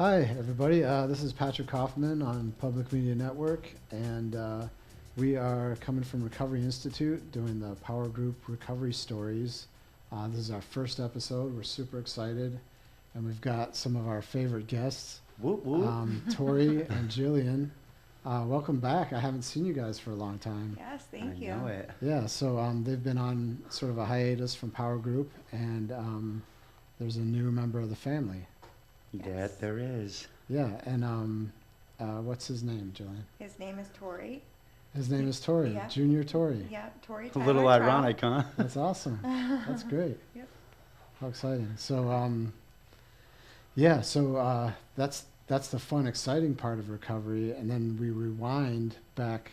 Hi, everybody. This is Patrick Kaufman on Public Media Network, and we are coming from Recovery Institute doing the Power Group Recovery Stories. This is our first episode. We're super excited, and we've got some of our favorite guests, Whoop, whoop. Tory and Jillian. Welcome back. I haven't seen you guys for a long time. Yes, thank I you. know it. Yeah, so they've been on sort of a hiatus from Power Group, and there's a new member of the family. Yes. That there is. Yeah, and what's his name, Jillian? His name is Tory. His name is Tory, Yeah. Junior Tory. Yeah, Tory. A Tyler little Trout. ironic, huh? That's awesome. That's great. Yep. How exciting. So, yeah, so that's the fun, exciting part of recovery. And then we rewind back.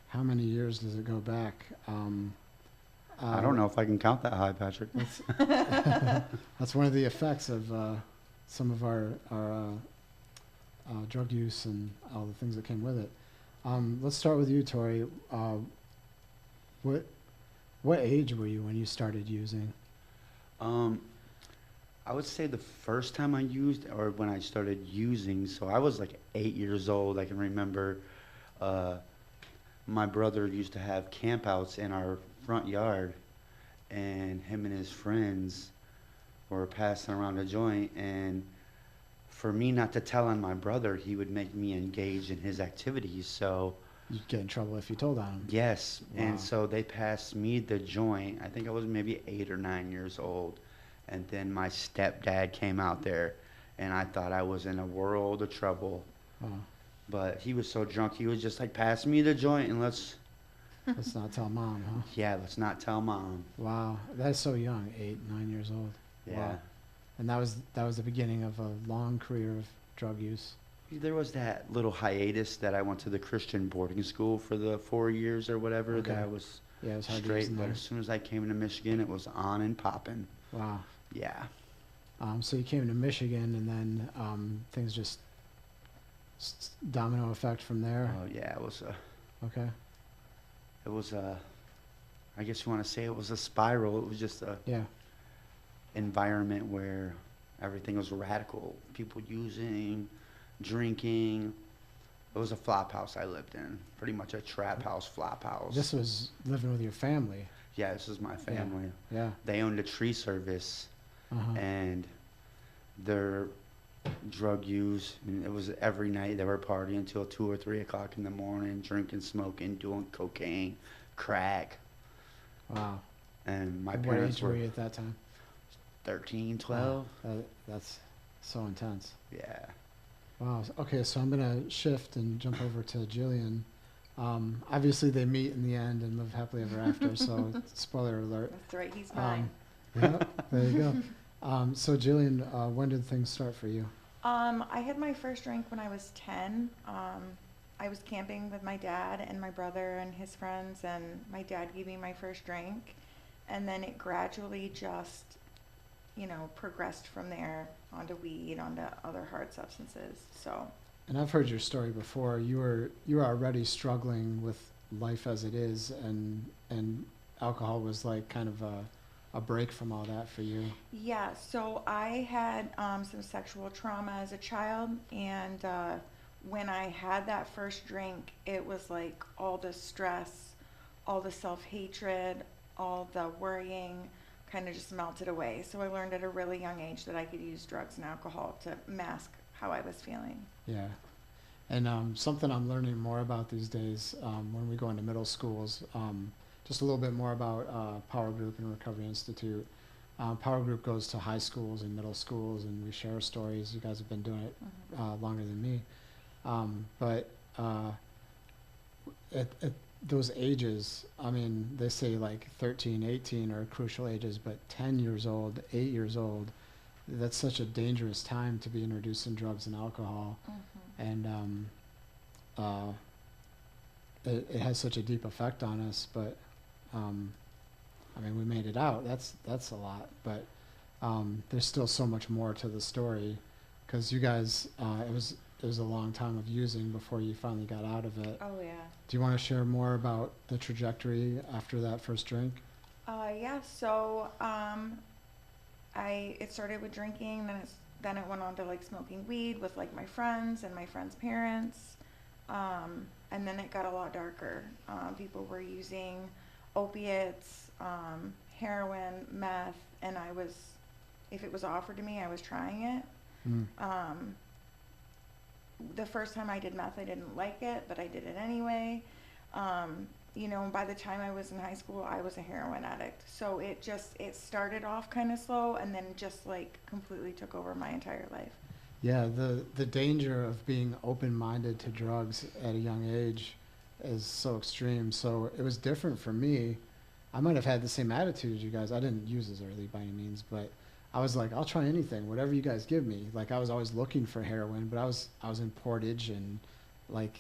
How many years does it go back? I don't know if I can count that high, Patrick. That's one of the effects of some of our drug use and all the things that came with it. Let's start with you, Tory. What age were you when you started using? I would say the first time I used, or when I started using, so I was like 8 years old. I can remember my brother used to have campouts in our front yard, and him and his friends were passing around a joint, and for me not to tell on my brother, he would make me engage in his activities. So You'd get in trouble if you told on him. yes, Wow. and so they passed me the joint. I think I was maybe 8 or 9 years old, and then my stepdad came out there, and I thought I was in a world of trouble. Oh, But he was so drunk, he was just like, pass me the joint and let's let's not tell mom, huh? let's not tell mom. Wow, that's so young, 8, 9 years old. Yeah. Wow. And that was the beginning of a long career of drug use. There was that little hiatus that I went to the Christian boarding school for the 4 years or whatever Okay. that I was Yeah, it was hard to use straight, in but there. as soon as I came to Michigan, it was on and popping. Wow. Yeah. So you came to Michigan, and then things just domino effect from there. Oh yeah, Okay. it was a, I guess you want to say it was a spiral. It was just a Yeah. environment where everything was radical. People using, drinking. It was a flop house I lived in. Pretty much a trap house, flop house. This was living with your family. Yeah, this is my family. Yeah. They owned a tree service, Uh-huh. and their drug use, and it was every night they were partying until 2 or 3 o'clock in the morning, drinking, smoking, doing cocaine, crack. Wow. And my What parents age were were you at that time? 13, 12. That's so intense. Yeah. Wow. Okay, so I'm gonna shift and jump over to Jillian. Obviously, they meet in the end and live happily ever after. So, spoiler alert. That's right. He's mine. Yeah, there you go. So, Jillian, when did things start for you? I had my first drink when I was 10. I was camping with my dad and my brother and his friends, and my dad gave me my first drink, and then it gradually just, progressed from there onto weed, onto other hard substances. So. And I've heard your story before. You were already struggling with life as it is, and alcohol was like kind of a break from all that for you. Yeah, so I had some sexual trauma as a child, and when I had that first drink, it was like all the stress, all the self-hatred, all the worrying kind of just melted away. So I learned at a really young age that I could use drugs and alcohol to mask how I was feeling. Yeah. And something I'm learning more about these days when we go into middle schools, just a little bit more about Power Group and Recovery Institute. Power Group goes to high schools and middle schools, and we share stories. You guys have been doing it longer than me. But at those ages, I mean, they say like 13, 18 are crucial ages, but 10 years old, 8 years old, that's such a dangerous time to be introducing drugs and alcohol. And it has such a deep effect on us, but I mean, we made it out. That's a lot, but there's still so much more to the story, because you guys, it was a long time of using before you finally got out of it. Oh, yeah. Do you want to share more about the trajectory after that first drink? Yeah, so it started with drinking, then it then it went on to like smoking weed with like my friends and my friends' parents. And then it got a lot darker. People were using opiates, heroin, meth, and if it was offered to me, I was trying it. Mm. The first time I did meth, I didn't like it, but I did it anyway. By the time I was in high school, I was a heroin addict. So it started off kind of slow and then just like completely took over my entire life. Yeah, the danger of being open-minded to drugs at a young age is so extreme. So it was different for me. I might have had the same attitude as you guys. I didn't use as early by any means, but I was like, I'll try anything, whatever you guys give me. Like I was always looking for heroin, but I was in Portage and like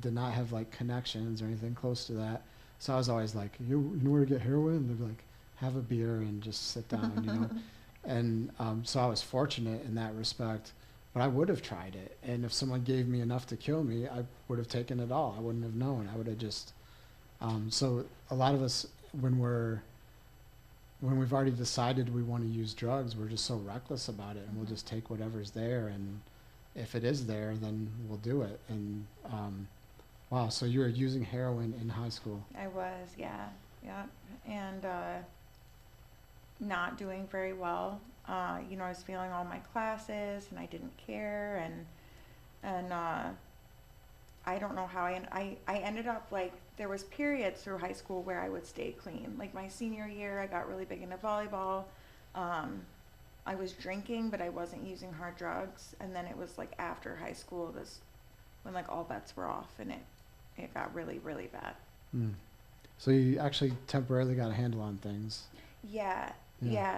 did not have like connections or anything close to that. So I was always like, you know where to get heroin? They'd be like, have a beer and just sit down, And so I was fortunate in that respect, but I would have tried it. And if someone gave me enough to kill me, I would have taken it all. I wouldn't have known. I would have just. So a lot of us, when we've already decided we want to use drugs, we're just so reckless about it, and we'll just take whatever's there, and if it is there, then we'll do it. And wow, so you were using heroin in high school? I was, yeah, and not doing very well. I was failing all my classes, and I didn't care, and I don't know how I ended up like there was periods through high school where I would stay clean. Like my senior year, I got really big into volleyball. I was drinking, but I wasn't using hard drugs. And then it was like after high school, when like all bets were off, and it got really, really bad. Mm. So you actually temporarily got a handle on things. Yeah.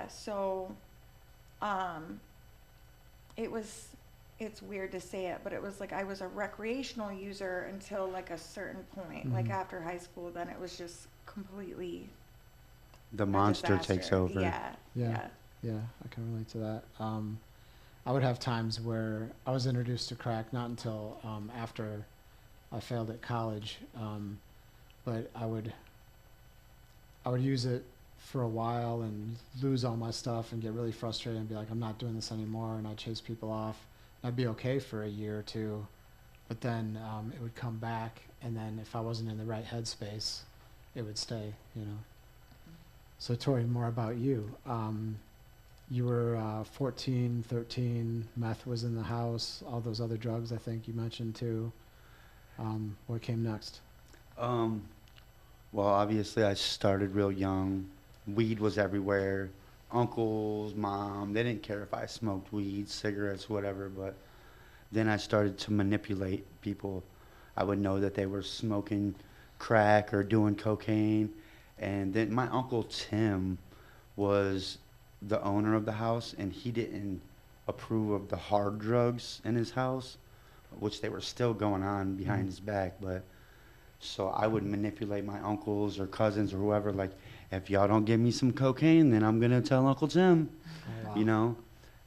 So, it's weird to say it, but it was like I was a recreational user until like a certain point. Mm-hmm. Like after high school, then it was just completely The a monster disaster. takes over. Yeah. Yeah, I can relate to that. I would have times where I was introduced to crack not until after I failed at college, but I would use it for a while and lose all my stuff and get really frustrated and be like, I'm not doing this anymore, and I'd chase people off. I'd be okay for a year or two, but then it would come back, and then if I wasn't in the right headspace, it would stay, So Tory, more about you. You were 14, 13, meth was in the house, all those other drugs I think you mentioned too. What came next? Well, obviously I started real young. Weed was everywhere. Uncles, mom, they didn't care if I smoked weed, cigarettes, whatever, but then I started to manipulate people. I would know that they were smoking crack or doing cocaine. And then my Uncle Tim was the owner of the house, and he didn't approve of the hard drugs in his house, which they were still going on behind his back. But so I would manipulate my uncles or cousins or whoever, like, if y'all don't give me some cocaine, then I'm going to tell Uncle Tim, Oh, wow.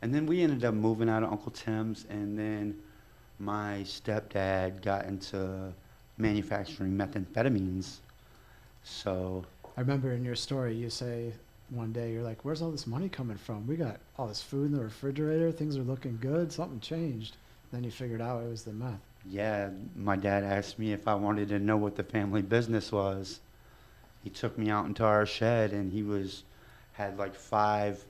And then we ended up moving out of Uncle Tim's, and then my stepdad got into manufacturing methamphetamines. So I remember in your story you say one day, you're like, where's all this money coming from? We got all this food in the refrigerator, things are looking good, something changed. Then you figured out it was the meth. yeah, my dad asked me if I wanted to know what the family business was. He took me out into our shed, and had like five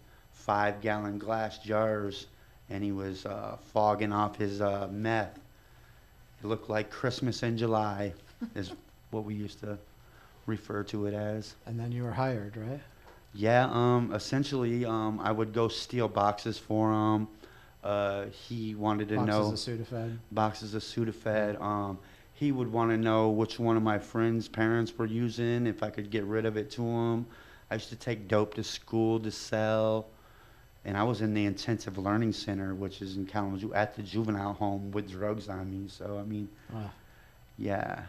5-gallon glass jars, and he was fogging off his meth. It looked like Christmas in July is what we used to refer to it as. And then you were hired, right? Yeah, essentially, I would go steal boxes for him. He wanted to know Boxes of Sudafed. boxes of Sudafed. He would want to know which one of my friends' parents were using, if I could get rid of it to him. I used to take dope to school to sell, and I was in the intensive learning center, which is in Kalamazoo, at the juvenile home with drugs on me. So, I mean, Wow. yeah.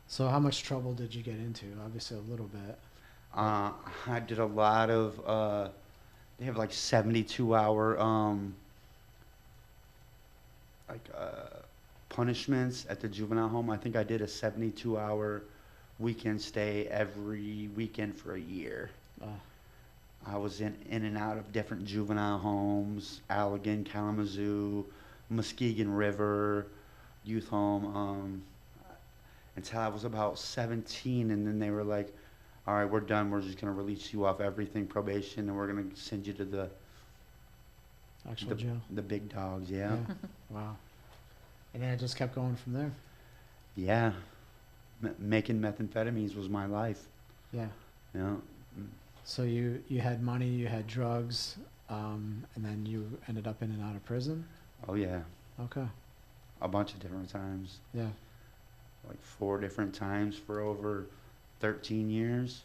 So how much trouble did you get into? Obviously a little bit. I did a lot of, they have like 72-hour, punishments at the juvenile home. I think I did a 72-hour weekend stay every weekend for a year. I was in and out of different juvenile homes, Allegan, Kalamazoo, Muskegon River, youth home, until I was about 17, and then they were like, all right, we're done. We're just going to release you off everything, probation, and we're going to send you to Actual jail. the big dogs, yeah. Wow. And then it just kept going from there. Yeah. Making methamphetamines was my life, Yeah. you know. So you had money, you had drugs, and then you ended up in and out of prison? Oh, yeah. Okay. A bunch of different times. Yeah. Like 4 different times for over 13 years.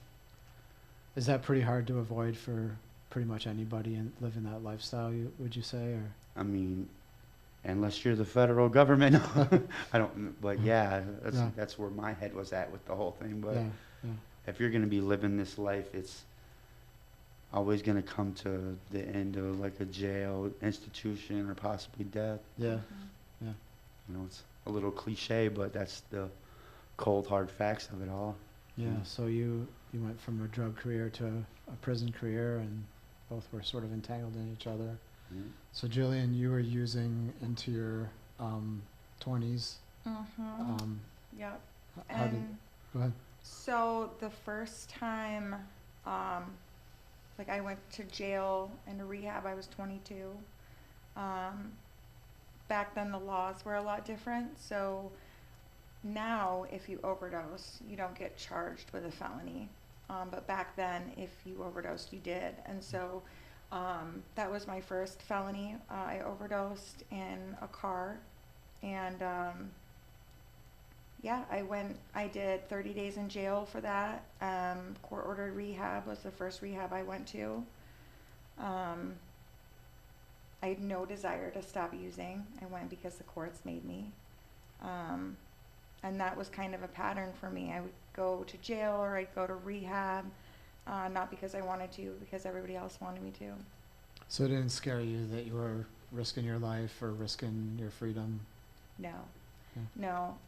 Is that pretty hard to avoid for pretty much anybody and living that lifestyle, would you say? Or I mean, unless you're the federal government, I don't, but yeah, Yeah. that's where my head was at with the whole thing. But yeah, yeah, if you're going to be living this life, it's always going to come to the end of like a jail, institution, or possibly death. yeah, Mhm. yeah. You know, it's a little cliche, but that's the cold, hard facts of it all. Yeah. Mm. So you went from a drug career to a prison career, and both were sort of entangled in each other. Yeah. So Jillian, you were using into your 20s. Mhm. Yep. How did? And Go ahead. so the first time, like I went to jail and to rehab, I was 22. Back then the laws were a lot different. So now if you overdose, you don't get charged with a felony. But back then, if you overdosed, you did. And so that was my first felony. I overdosed in a car. And yeah, I did 30 days in jail for that. Court-ordered rehab was the first rehab I went to. I had no desire to stop using. I went because the courts made me. And that was kind of a pattern for me. I would go to jail or I'd go to rehab, not because I wanted to, because everybody else wanted me to. So it didn't scare you that you were risking your life or risking your freedom? No. Yeah. No.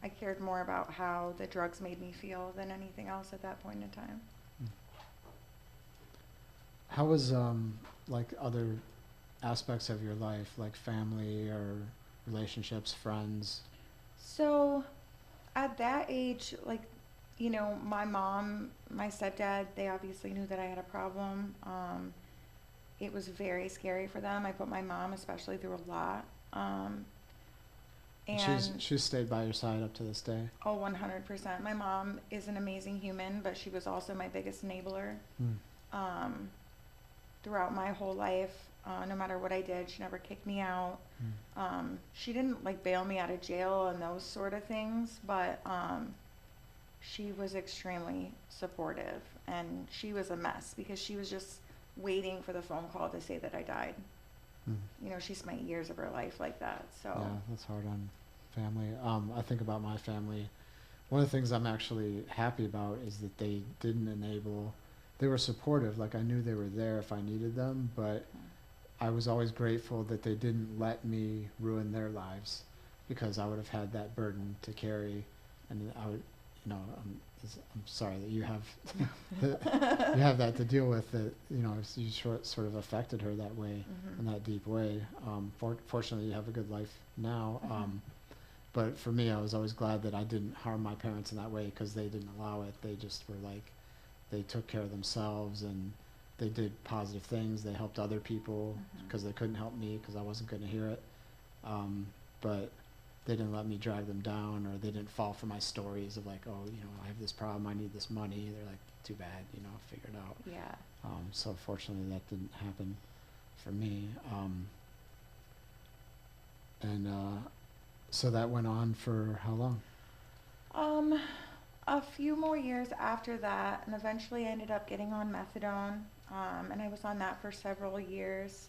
I cared more about how the drugs made me feel than anything else at that point in time. How was like other aspects of your life, like family or relationships, friends? So at that age, like, you know, my mom, my stepdad, they obviously knew that I had a problem. It was very scary for them. I put my mom especially through a lot. And She's stayed by your side up to this day? oh, 100%. My mom is an amazing human, but she was also my biggest enabler. Throughout my whole life. No matter what I did, she never kicked me out. She didn't like bail me out of jail and those sort of things, but she was extremely supportive, and she was a mess because she was just waiting for the phone call to say that I died. You know, she spent years of her life like that. So Yeah, that's hard on family. I think about my family. One of the things I'm actually happy about is that they didn't enable. They were supportive. Like I knew they were there if I needed them, but I was always grateful that they didn't let me ruin their lives, because I would have had that burden to carry, and I would, you know, I'm sorry that you have you have that to deal with. That, you know, you sort of affected her that way, in that deep way. Fortunately, you have a good life now. But for me, I was always glad that I didn't harm my parents in that way, because they didn't allow it. They just were like, they took care of themselves, and they did positive things. They helped other people because they couldn't help me because I wasn't going to hear it. But they didn't let me drag them down, or they didn't fall for my stories of like, oh, you know, I have this problem, I need this money. They're like, too bad, you know, figure it out. yeah. So fortunately that didn't happen for me. So that went on for how long? A few more years after that, and eventually I ended up getting on methadone, and I was on that for several years.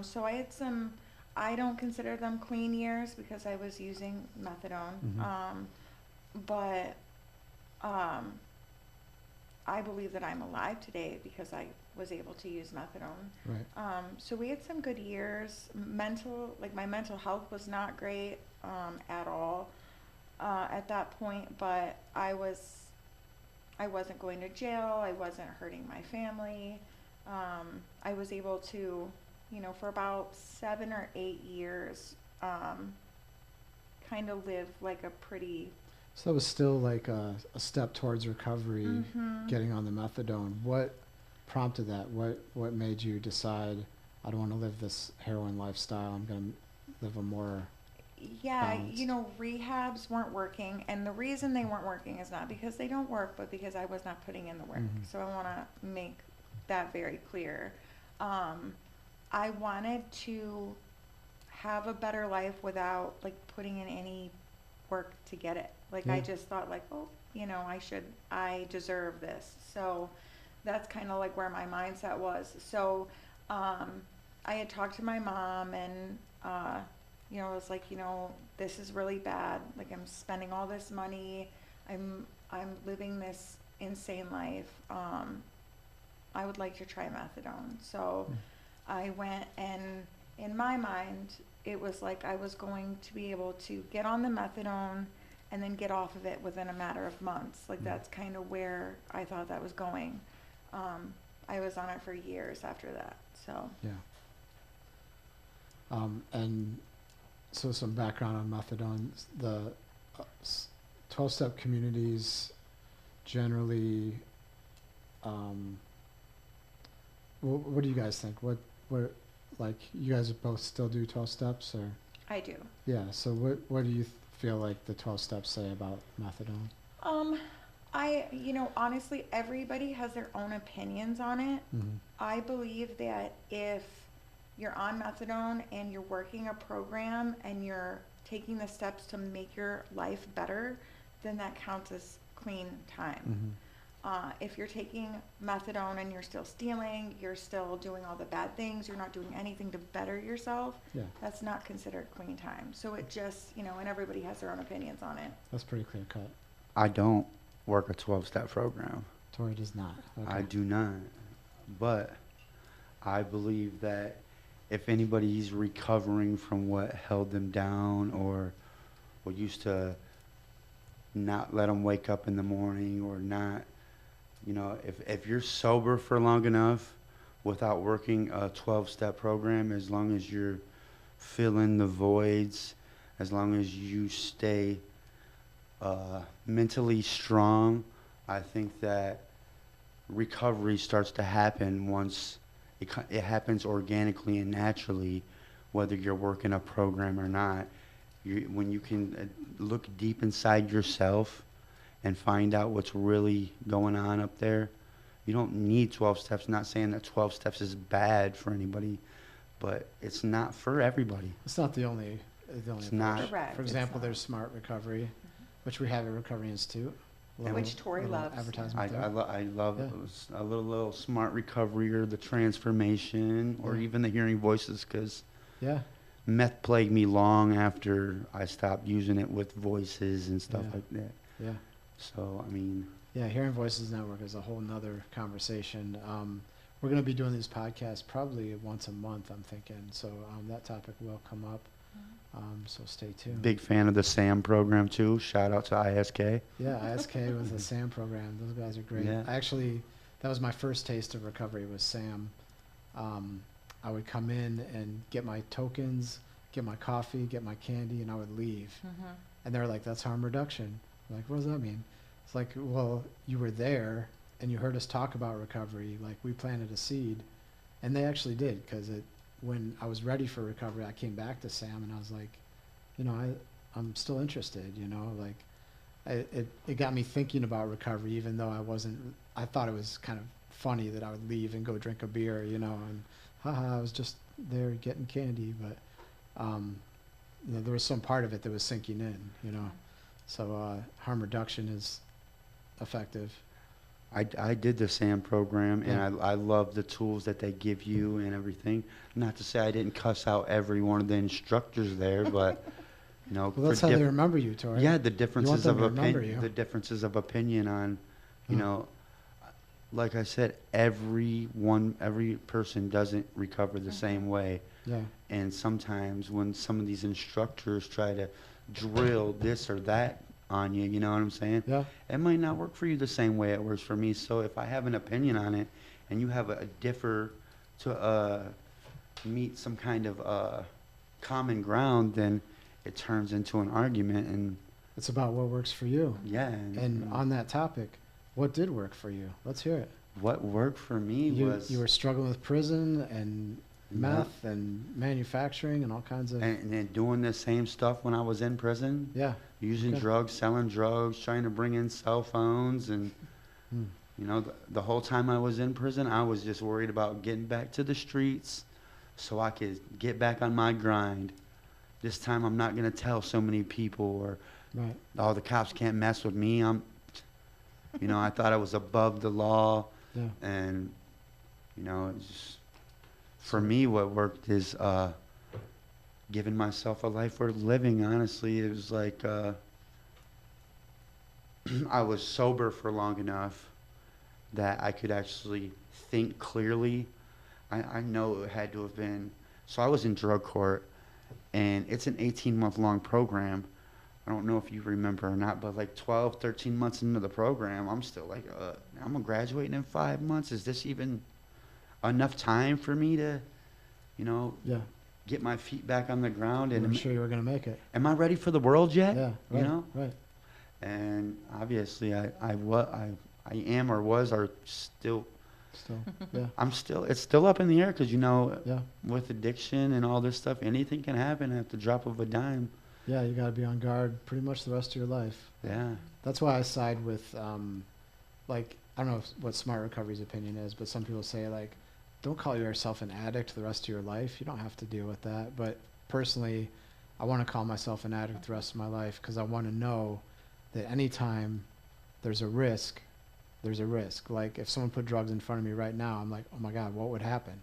So I had some, I don't consider them clean years because I was using methadone, but I believe that I'm alive today because I was able to use methadone. Right. So we had some good years. My mental health was not great at all at that point, but I was I wasn't going to jail. I wasn't hurting my family. I was able to, for about 7 or 8 years, kind of live like a pretty. So it was still like a step towards recovery, Mhm. getting on the methadone. What prompted that? What made you decide, I don't want to live this heroin lifestyle. I'm going to live a more Yeah, balanced. rehabs weren't working, and the reason they weren't working is not because they don't work, but because I was not putting in the work. Mhm. So I want to make that very clear. I wanted to have a better life without like putting in any work to get it. Like I Yeah. just thought like, oh, I deserve this. So that's kind of like where my mindset was. So I had talked to my mom and I was like, this is really bad. Like I'm spending all this money. I'm living this insane life. I would like to try methadone. So Mm. I went, and in my mind, it was like I was going to be able to get on the methadone and then get off of it within a matter of months. Like Mm. that's kind of where I thought that was going. I was on it for years after that. So Yeah. And so some background on methadone. The 12-step communities generally, what do you guys think? What, like, you guys both still do 12 steps, or? I do. Yeah, so what do you feel like the 12 steps say about methadone? Um, honestly, everybody has their own opinions on it. Mhm. I believe that if you're on methadone and you're working a program and you're taking the steps to make your life better, then that counts as clean time. Mhm. If you're taking methadone and you're still stealing, you're still doing all the bad things, you're not doing anything to better yourself, Yeah, that's not considered clean time. So it just, and everybody has their own opinions on it. that's pretty clear cut. I don't work a 12-step program. Tory does not. Okay. I do not. But I believe that if anybody's recovering from what held them down or what used to not let them wake up in the morning or not, if you're sober for long enough without working a 12-step program, as long as you're filling the voids, as long as you stay mentally strong, I think that recovery starts to happen once it happens organically and naturally, whether you're working a program or not. When you can look deep inside yourself and find out what's really going on up there, you don't need 12 steps. Not saying that 12 steps is bad for anybody, but it's not for everybody. It's not the only It's not. approach. Correct, For it's example, not. there's Smart Recovery, which we have at Recovery Institute. Which Tory loves. Advertisement there. I love Yeah. a little smart recovery or the transformation or Yeah. even the hearing voices, because Yeah, meth plagued me long after I stopped using it with voices and stuff Yeah. like that. yeah. So, I mean, Yeah, Hearing Voices Network is a whole nother conversation. We're going to be doing these podcasts probably once a month, I'm thinking. So that topic will come up. So stay tuned. big fan of the SAM program too. Shout out to ISK. Yeah, ISK was the SAM program. Those guys are great. Yeah. That was my first taste of recovery was SAM. I would come in and get my tokens, get my coffee, get my candy, and I would leave. And they're like, that's harm reduction. I'm like, what does that mean? It's like, well, you were there and you heard us talk about recovery. Like, we planted a seed. And they actually did, because when I was ready for recovery, I came back to Sam and I was like, I'm still interested, like, it got me thinking about recovery, even though I thought it was kind of funny that I would leave and go drink a beer, and haha, I was just there getting candy, but, there was some part of it that was sinking in, so, harm reduction is effective. I did the SAM program, and Yeah. I love the tools that they give you and everything. Not to say I didn't cuss out every one of the instructors there, but Well, that's how they remember you, Tori. yeah, the differences them of to remember opinion, you. the differences of opinion on, you Huh. know, like I said, every person doesn't recover the same way, Yeah, and sometimes when some of these instructors try to drill this or that on you, you know what I'm saying? Yeah. It might not work for you the same way it works for me. So if I have an opinion on it and you have a differ to meet some kind of common ground, then it turns into an argument. And It's about what works for you. yeah, And on that topic, what did work for you? Let's hear it. what worked for me was You were struggling with prison and Yeah. meth and manufacturing and all kinds of. and then doing the same stuff when I was in prison, Yeah. using Okay. drugs, selling drugs, trying to bring in cell phones, and Mm. you know, the whole time I was in prison, I was just worried about getting back to the streets so I could get back on my grind. This time I'm not going to tell so many people, or, Right. oh, the cops can't mess with me. I thought I was above the law. Yeah. And, it's just, for me, what worked is giving myself a life worth living, honestly. It was like I was sober for long enough that I could actually think clearly. I know it had to have been. So I was in drug court, and it's an 18-month long program. I don't know if you remember or not, but like 12, 13 months into the program, I'm still like, I'm going to graduate in 5 months. Is this even enough time for me to, Yeah. get my feet back on the ground? I'm And sure you were going to make it. am I ready for the world yet? Yeah. You Right. know? Right. And obviously I am or was or still, Still. Yeah. it's still up in the air because, Yeah. with addiction and all this stuff, anything can happen at the drop of a dime. Yeah. You got to be on guard pretty much the rest of your life. Yeah. That's why I side with, like, I don't know what Smart Recovery's opinion is, but some people say, like, don't call yourself an addict the rest of your life. You don't have to deal with that. But personally, I want to call myself an addict the rest of my life because I want to know that anytime there's a risk, there's a risk. Like, if someone put drugs in front of me right now, I'm like, oh my God, what would happen?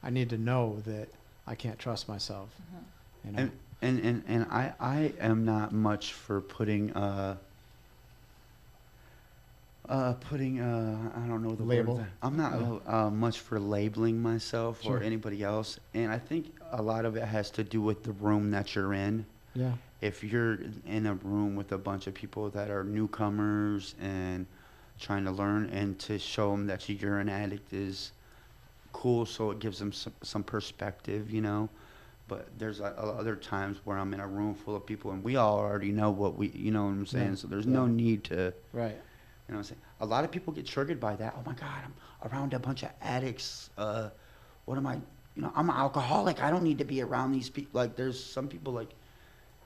I need to know that I can't trust myself. And I am not much for putting I don't know the Label. word. I'm not much for labeling myself Sure. or anybody else, and I think a lot of it has to do with the room that you're in. Yeah. If you're in a room with a bunch of people that are newcomers and trying to learn, and to show them that you're an addict is cool, so it gives them some perspective, But there's other times where I'm in a room full of people and we all already know what you know what I'm saying? Yeah. So there's Yeah. no need to, Right. you know what I'm saying? A lot of people get triggered by that. Oh my God, I'm around a bunch of addicts. What am I, I'm an alcoholic. I don't need to be around these people. Like, there's some people, like,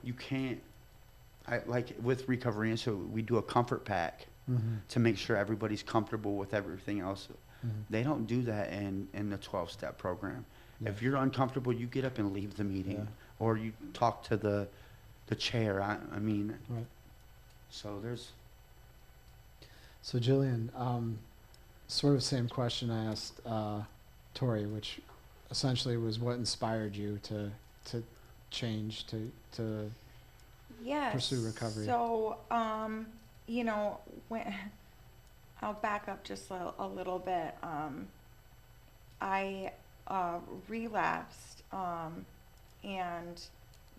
you can't, like with recovery, and so we do a comfort pack Mm-hmm. to make sure everybody's comfortable with everything else. Mm-hmm. They don't do that in the 12-step program. Yeah. If you're uncomfortable, you get up and leave the meeting, Yeah. or you talk to the chair. I mean, Right. so there's. So Jillian, sort of same question I asked Tory, which essentially was what inspired you to change to Yes. pursue recovery. So, when I'll back up just a little bit. I relapsed, and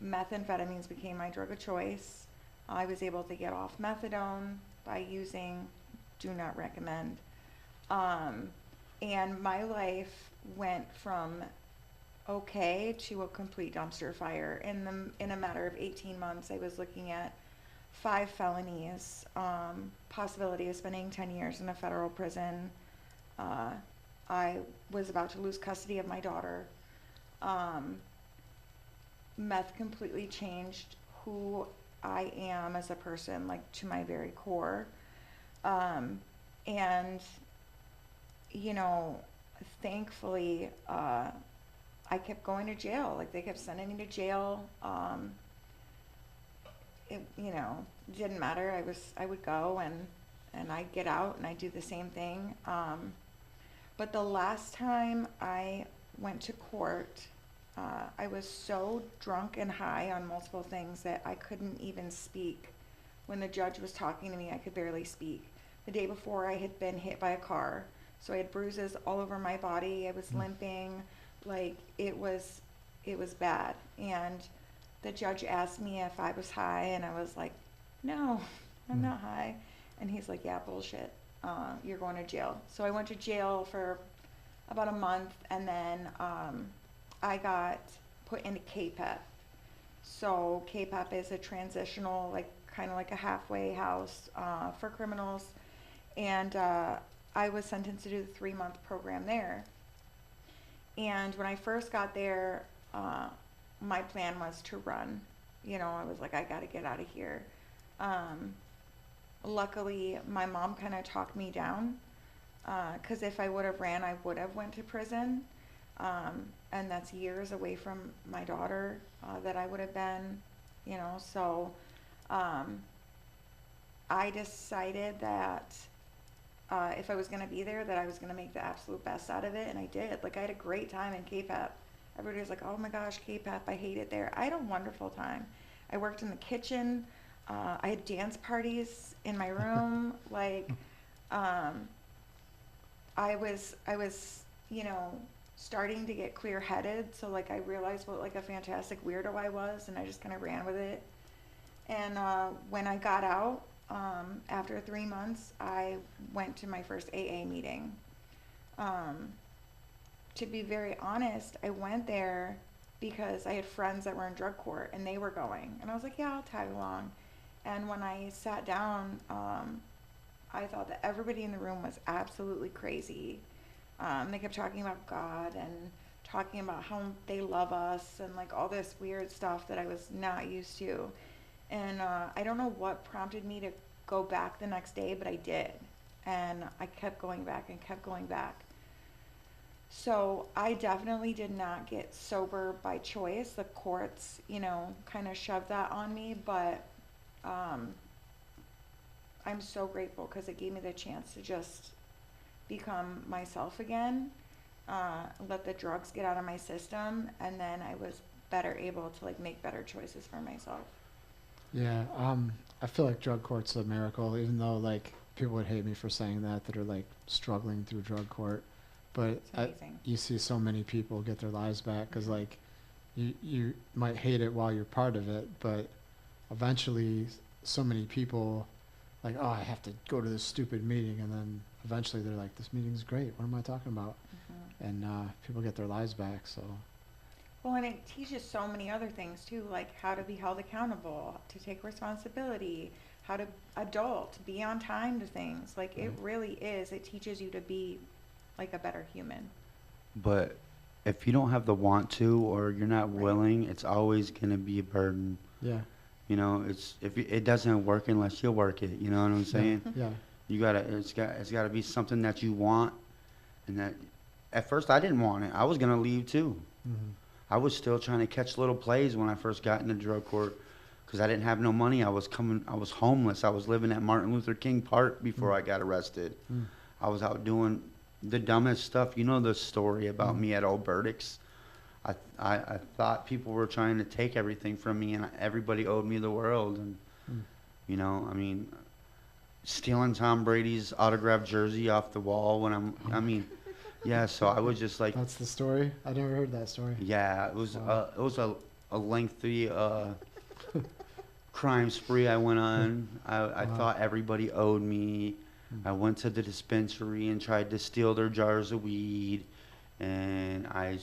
methamphetamines became my drug of choice. I was able to get off methadone by using, do not recommend. And my life went from okay to a complete dumpster fire. In a matter of 18 months, I was looking at 5 felonies, possibility of spending 10 years in a federal prison. I was about to lose custody of my daughter. Meth completely changed who I am as a person, like to my very core. And, thankfully, I kept going to jail. Like, they kept sending me to jail. It didn't matter. I would go and I'd get out and I'd do the same thing. But the last time I went to court, I was so drunk and high on multiple things that I couldn't even speak. When the judge was talking to me, I could barely speak. The day before, I had been hit by a car. So I had bruises all over my body. I was limping. Like, it was bad. And the judge asked me if I was high, and I was like, no, I'm not high. And he's like, yeah, bullshit. You're going to jail. So I went to jail for about a month, and then I got put into KPEP. So KPEP is a transitional, like kind of like a halfway house for criminals, and I was sentenced to do the 3 month program there. And when I first got there, my plan was to run. You know, I was like, I got to get out of here. Um, Luckily, my mom kind of talked me down, because if I would have ran, I would have went to prison, and that's years away from my daughter that I would have been, you know. So um, I decided that if I was going to be there, that I was going to make the absolute best out of it, and I did. Like, I had a great time in KPEP. Everybody was like, oh my gosh, KPEP, I hate it there. I had a wonderful time. I worked in the kitchen. I had dance parties in my room. Like, um, I was, you know, starting to get clear-headed. So like, I realized what like a fantastic weirdo I was, and I just kind of ran with it. And when I got out, after 3 months, I went to my first AA meeting. Um, to be very honest, I went there because I had friends that were in drug court and they were going. And I was like, yeah, I'll tag along. And when I sat down, I thought that everybody in the room was absolutely crazy. They kept talking about God and talking about how they love us and like all this weird stuff that I was not used to. And I don't know what prompted me to go back the next day, but I did. And I kept going back and kept going back. So I definitely did not get sober by choice. The courts, you know, kind of shoved that on me, but um, I'm so grateful because it gave me the chance to just become myself again, let the drugs get out of my system, and then I was better able to like make better choices for myself. Yeah, I feel like drug court's a miracle, even though like people would hate me for saying that are like struggling through drug court. But It's amazing. you see so many people get their lives back because like you might hate it while you're part of it, but eventually so many people like, oh, I have to go to this stupid meeting, and then eventually they're like, this meeting's great. What am I talking about? Mhm. And people get their lives back. So Well, and it teaches so many other things too, like how to be held accountable, to take responsibility, how to adult, be on time to things. Like it right. really is. It teaches you to be like a better human. But if you don't have the want to or you're not Right. willing, it's always going to be a burden. Yeah, You know, it doesn't work unless you work it. You know what I'm yeah, saying? yeah, You gotta it's gotta be something that you want, and that at first I didn't want it. I was gonna leave too. hmm I was still trying to catch little plays when I first got into drug court because I didn't have no money. I was homeless. I was living at Martin Luther King Park before mm. I got arrested. Mm. I was out doing the dumbest stuff. You know the story about Mm. me at Old Burdick's. I thought people were trying to take everything from me and everybody owed me the world. And, Mm. you know, I mean, stealing Tom Brady's autographed jersey off the wall I mean, yeah, so I was just like, That's the story. I never heard that story. yeah, Wow. it was a lengthy crime spree I went on. I Wow. thought everybody owed me. Mm. I went to the dispensary and tried to steal their jars of weed, and I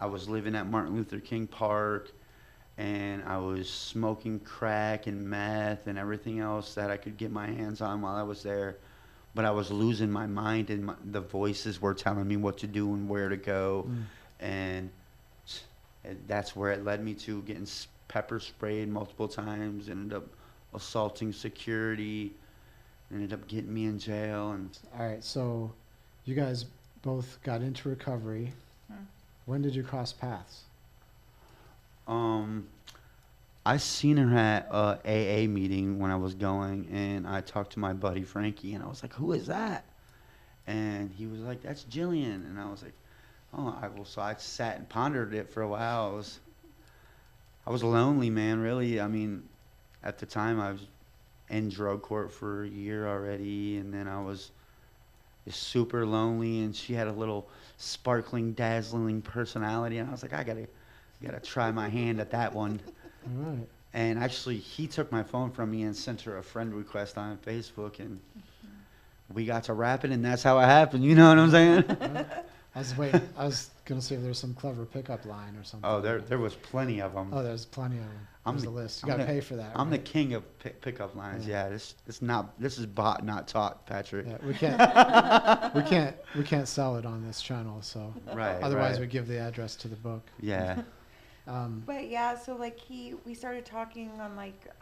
was living at Martin Luther King Park, and I was smoking crack and meth and everything else that I could get my hands on while I was there. But I was losing my mind, and the voices were telling me what to do and where to go, Mm. and that's where it led me to getting pepper sprayed multiple times. Ended up assaulting security. Ended up getting me in jail, and All right, so you guys both got into recovery. Hmm. When did you cross paths? um, I seen her at a AA meeting when I was going, and I talked to my buddy Frankie, and I was like, "Who is that?" And he was like, "That's Jillian," and I was like, "Oh, so I sat and pondered it for a while. I was lonely, man. Really. I mean, at the time I was in drug court for a year already, and then I was just super lonely. And she had a little sparkling, dazzling personality, and I was like, I gotta try my hand at that one. All right. And actually, he took my phone from me and sent her a friend request on Facebook, and we got to rapping, and that's how it happened. You know what I'm saying? Yeah. I was gonna see if there's some clever pickup line or something. Oh, there was plenty of them. Oh, there's plenty of them. I'm There's the- a list. You I'm gotta the- pay for that. I'm the right? king of pickup lines. Yeah. Yeah, this is bought, not taught, Patrick. Yeah, we can't sell it on this channel, so Right. otherwise right. we give the address to the book. Yeah. But yeah, so like we started talking on like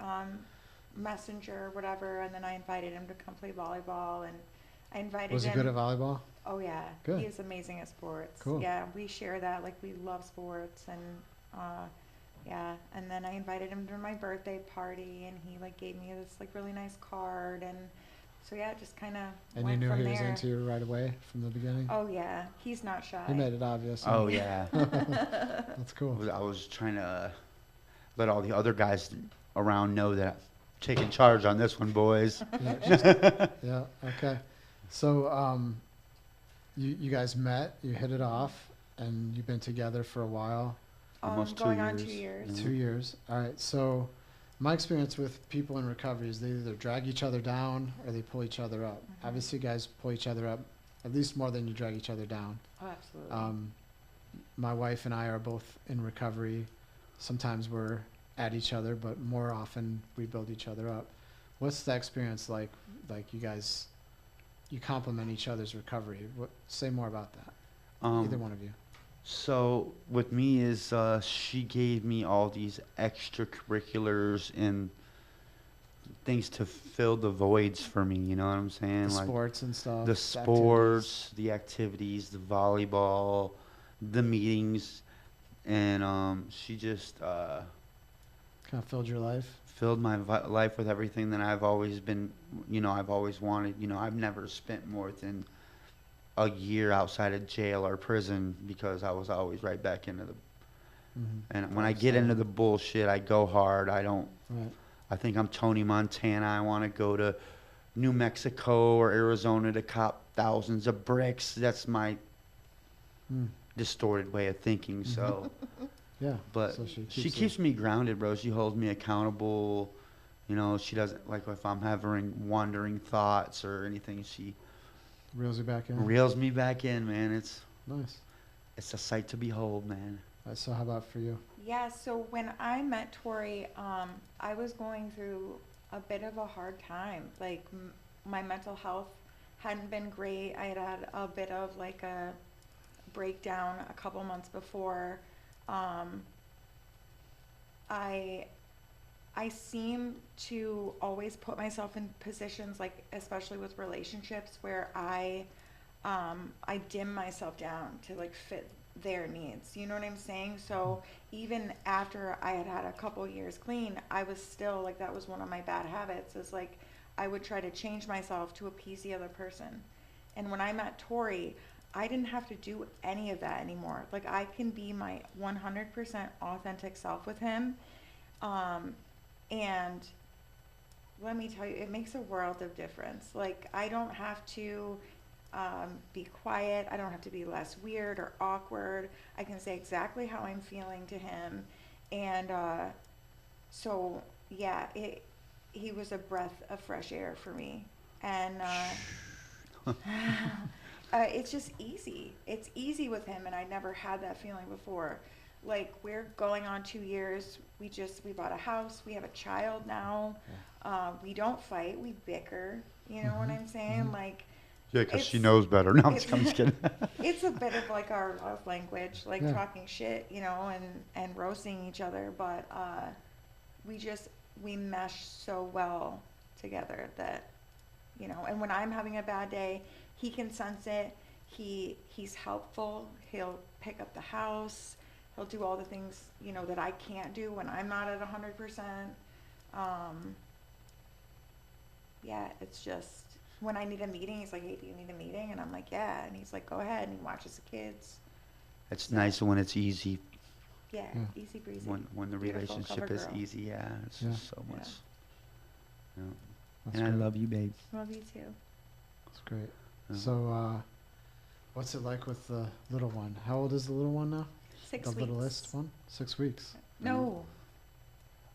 Messenger or whatever, and then I invited him to come play volleyball, and I invited Was he him. good at volleyball? Oh yeah, Good. he is amazing at sports. Cool. Yeah, we share that. Like we love sports, and yeah. And then I invited him to my birthday party, and he like gave me this like really nice card, and so yeah, it just kind of And went you knew from he was there. into you right away from the beginning? Oh yeah, he's not shy. He made it obvious. huh? Oh yeah. That's cool. I was trying to let all the other guys around know that I'm taking charge on this one, boys. Yeah, okay. So, you guys met, you hit it off, and you've been together for a while, Almost 2 going on years. 2 years. Mhm. 2 years. All right, so my experience with people in recovery is they either drag each other down or they pull each other up. Mhm. Obviously, you guys pull each other up at least more than you drag each other down. Oh, absolutely. My wife and I are both in recovery. Sometimes we're at each other, but more often we build each other up. What's the experience like? Like you guys, you complement each other's recovery. Say more about that. Either one of you. So with me is she gave me all these extracurriculars and things to fill the voids for me. You know what I'm saying? The sports and stuff. the activities. sports, the activities, the volleyball, the meetings, and she just Kind of filled your life. filled my life with everything that I've always been, I've always wanted. I've never spent more than a year outside of jail or prison because I was always right back into the. Mm-hmm. And when I get into the bullshit, I go hard. I don't. Right. I think I'm Tony Montana. I want to go to New Mexico or Arizona to cop thousands of bricks. That's my Mm. distorted way of thinking. So, Yeah. but so she keeps me grounded, bro. She holds me accountable. She doesn't like if I'm having wandering thoughts or anything. She reels you back in. reels me back in, man. Nice. It's a sight to behold, man. So how about for you? Yeah, so when I met Tory, I was going through a bit of a hard time. Like, my mental health hadn't been great. I had a bit of like a breakdown a couple months before. I seem to always put myself in positions, like especially with relationships, where I dim myself down to like fit their needs. You know what I'm saying? So even after I had had a couple years clean, I was still like, that was one of my bad habits, is like I would try to change myself to appease the other person. And when I met Tory, I didn't have to do any of that anymore. Like, I can be my 100% authentic self with him. And let me tell you, it makes a world of difference. Like, I don't have to be quiet. I don't have to be less weird or awkward. I can say exactly how I'm feeling to him. And so, yeah, he was a breath of fresh air for me. And it's just easy. It's easy with him, and I never had that feeling before. Like, we're going on 2 years. We bought a house. We have a child now. We don't fight. We bicker. You know what I'm saying? Like, Yeah, because she It's- knows better. No, I'm it's- just kidding. it's a bit of like our love language, like Yeah. talking shit, and roasting each other. But we mesh so well together that, and when I'm having a bad day, he can sense it. He's helpful. He'll pick up the house. He'll do all the things, that I can't do when I'm not at 100%. Yeah, it's just, when I need a meeting, he's like, hey, do you need a meeting? And I'm like, yeah. And he's like, go ahead. And he watches the kids. It's nice when it's easy. Yeah, Yeah. easy breezy. When the Beautiful relationship cover is girl. easy, yeah. It's Yeah. just so Yeah. much. Yeah. That's And I great. love you, babe. Love you too. That's great. Yeah. So, what's it like with the little one? How old is the little one now? 6 The weeks. littlest one? 6 weeks. No,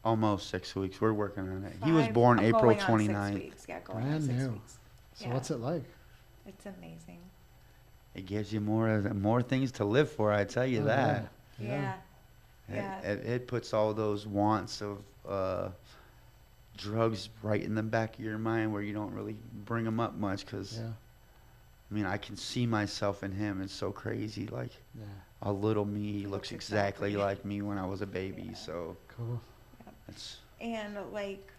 Almost 6 weeks. We're working on it. He was born I'm April going on 29th. 6 weeks. Yeah, going on Brand 6 new. weeks. So Yeah. what's it like? It's amazing. It gives you more things to live for, I tell you Oh, that. Yeah. Yeah. It puts all those wants of drugs right in the back of your mind where you don't really bring them up much because, Yeah. I mean, I can see myself in him. It's so crazy. Like, Yeah. a little me He looks looks exactly exactly like me when I was a baby. Yeah. So Cool. it's, And like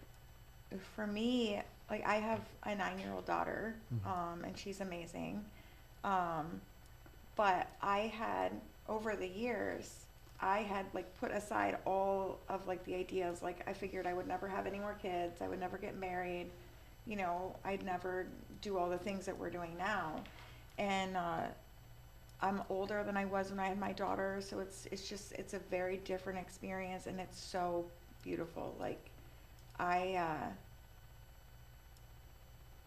for me, like I have a 9-year-old daughter, and she's amazing. But I had over the years, I had like put aside all of like the ideas. Like I figured I would never have any more kids. I would never get married. You know, I'd never do all the things that we're doing now. And I'm older than I was when I had my daughter, so it's a very different experience, and it's so beautiful. Like I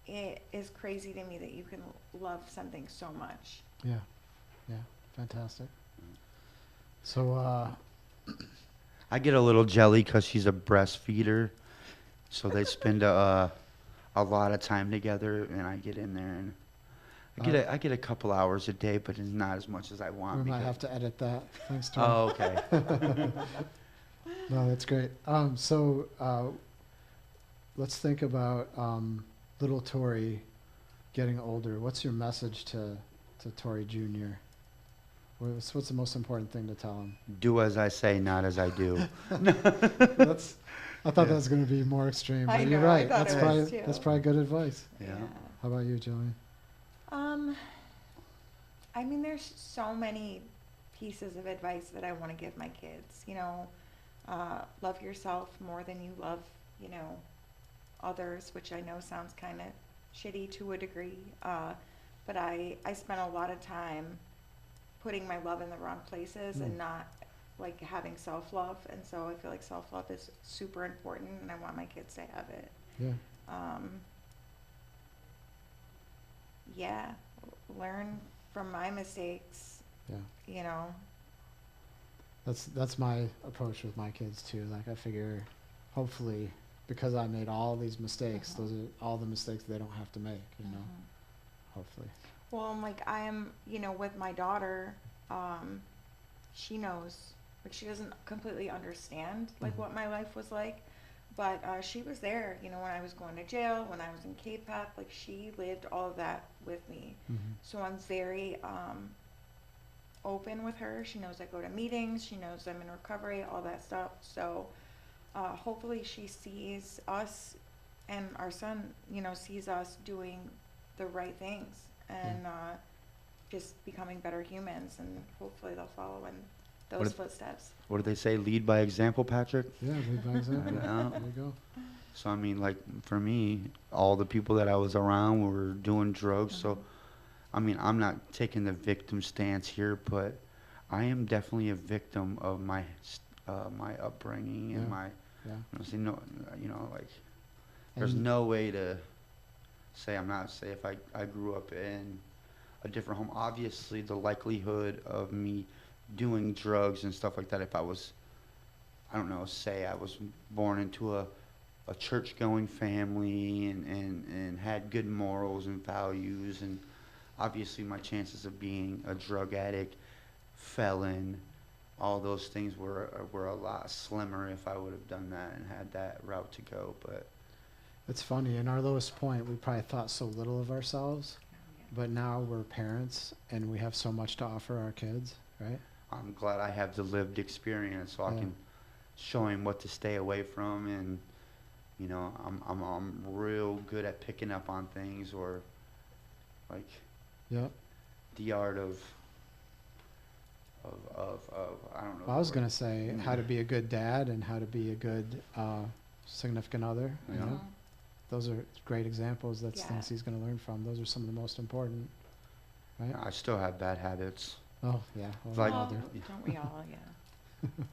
it is crazy to me that you can love something so much. Yeah. Yeah. Fantastic. So, I get a little jelly because she's a breastfeeder. So they spend a lot of time together, and I get in there and I get a couple hours a day, but it's not as much as I want. we might because- have to edit that. Thanks, Tory. Oh, okay. No, that's great. Let's think about little Tory getting older. What's your message to Tory Jr.? What's the most important thing to tell him? Do as I say, not as I do. I thought that was going to be more extreme, I but you're know, I right. thought it was too. That's probably good advice. Yeah. How about you, Jillian? I mean, there's so many pieces of advice that I want to give my kids. You know, love yourself more than you love, you know, others, which I know sounds kind of shitty to a degree. But I spent a lot of time putting my love in the wrong places and not like having self-love. And so I feel like self-love is super important, and I want my kids to have it. Yeah. Yeah, learn from my mistakes, Yeah. you know. That's my approach with my kids too. Like I figure, hopefully, because I made all these mistakes, those are all the mistakes they don't have to make. You know, hopefully. Well, I'm like, I am, you know, with my daughter, she knows, like, she doesn't completely understand, like, what my life was like, but she was there, you know, when I was going to jail, when I was in K-PAP, like, she lived all of that with me. So I'm very open with her. She knows I go to meetings. She knows I'm in recovery, all that stuff. So hopefully she sees us, and our son, you know, sees us doing the right things and just becoming better humans, and hopefully they'll follow in those footsteps. What do they say? Lead by example, Patrick? Yeah, lead by example. Yeah. There you go. So, I mean, like, for me, all the people that I was around were doing drugs. So, I mean, I'm not taking the victim stance here, but I am definitely a victim of my my upbringing and my, you know, like, there's no way to say I'm not. Say if I grew up in a different home, obviously the likelihood of me doing drugs and stuff like that, if I was, I don't know, say I was born into a church-going family and had good morals and values, and obviously my chances of being a drug addict, felon, all those things were a lot slimmer if I would have done that and had that route to go. But it's funny, in our lowest point, we probably thought so little of ourselves, but now we're parents and we have so much to offer our kids, right? I'm glad I have the lived experience, so I can show him what to stay away from, and you know, I'm real good at picking up on things, or like the art of I don't know. Well, I was gonna say how to be a good dad and how to be a good significant other. You know, those are great examples. That's things he's gonna learn from. Those are some of the most important, right? I still have bad habits. Oh yeah, well, Like- we all do. Don't we all? Yeah.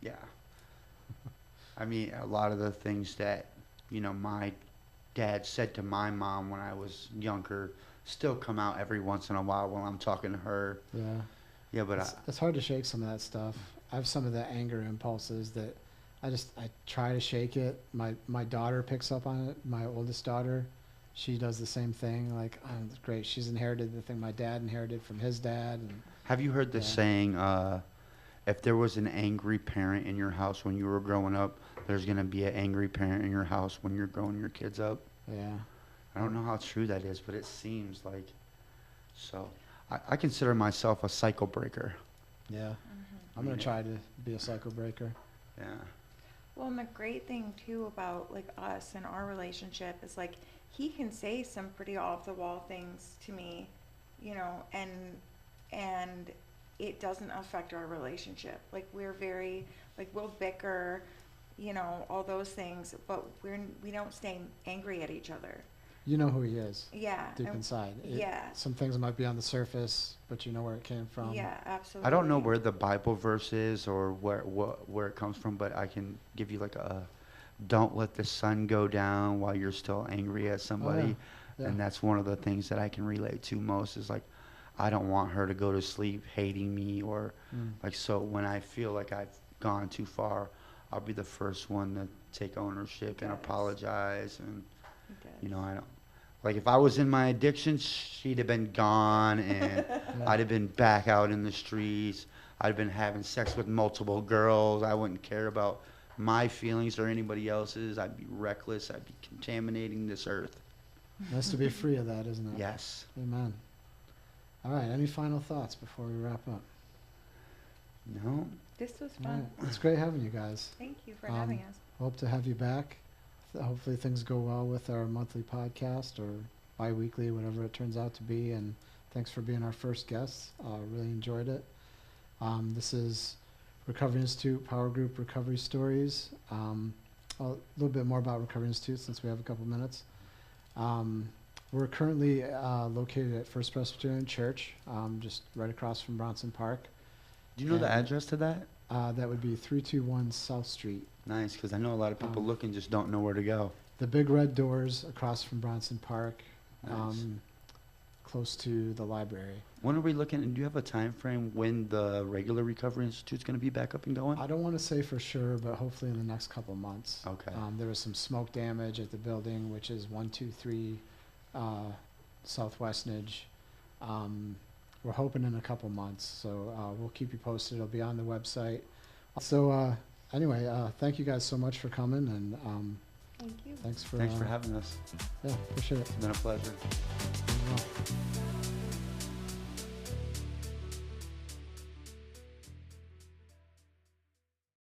Yeah. I mean, a lot of the things that, you know, my dad said to my mom when I was younger still come out every once in a while when I'm talking to her. Yeah. Yeah, but It's hard to shake some of that stuff. I have some of the anger impulses that I try to shake it. My daughter picks up on it. My oldest daughter, she does the same thing. Like, oh, it's great. She's inherited the thing my dad inherited from his dad. And Have you heard the Yeah. saying, if there was an angry parent in your house when you were growing up, there's going to be an angry parent in your house when you're growing your kids up? yeah, I don't know how true that is, but it seems like so. I consider myself a cycle breaker. yeah. I'm gonna try to be a cycle breaker. Yeah. Well, and the great thing too about like us and our relationship is like he can say some pretty off the wall things to me, you know, and it doesn't affect our relationship. Like we're very like we'll bicker, you know, all those things, but we don't stay angry at each other. You know who he is Yeah. deep and- inside. yeah. Some things might be on the surface, but you know where it came from. Yeah, absolutely. I don't know where the Bible verse is or where it comes from, but I can give you like a don't let the sun go down while you're still angry at somebody. Yeah. And that's one of the things that I can relate to most is like I don't want her to go to sleep hating me or like so when I feel like I've gone too far, I'll be the first one to take ownership and Yes. apologize and He does. you know, I don't like if I was in my addiction, she'd have been gone and I'd have been back out in the streets. I'd have been having sex with multiple girls. I wouldn't care about my feelings or anybody else's. I'd be reckless. I'd be contaminating this earth. Nice to be free of that, isn't it? Yes. Amen. All right. Any final thoughts before we wrap up? No. This was All right. fun. It's great having you guys. Thank you for Um, having us. Hope to have you back. Hopefully things go well with our monthly podcast or bi-weekly, whatever it turns out to be. And thanks for being our first guest. Really enjoyed it. This is Recovery Institute Power Group Recovery Stories. A little bit more about Recovery Institute since we have a couple minutes. We're currently located at First Presbyterian Church, just right across from Bronson Park. Do you know the And- address to that? That would be 321 South Street. Nice, because I know a lot of people looking just don't know where to go. The big red doors across from Bronson Park, Nice. close to the library. When are we looking? And do you have a time frame when the regular Recovery Institute's going to be back up and going? I don't want to say for sure, but hopefully in the next couple months. Okay. There was some smoke damage at the building, which is 123 Southwest Nidge. We're hoping in a couple months, so we'll keep you posted. It'll be on the website. So anyway, thank you guys so much for coming, and Thank you. thanks for Thanks for having us. yeah, appreciate it. It's been a pleasure. Very well.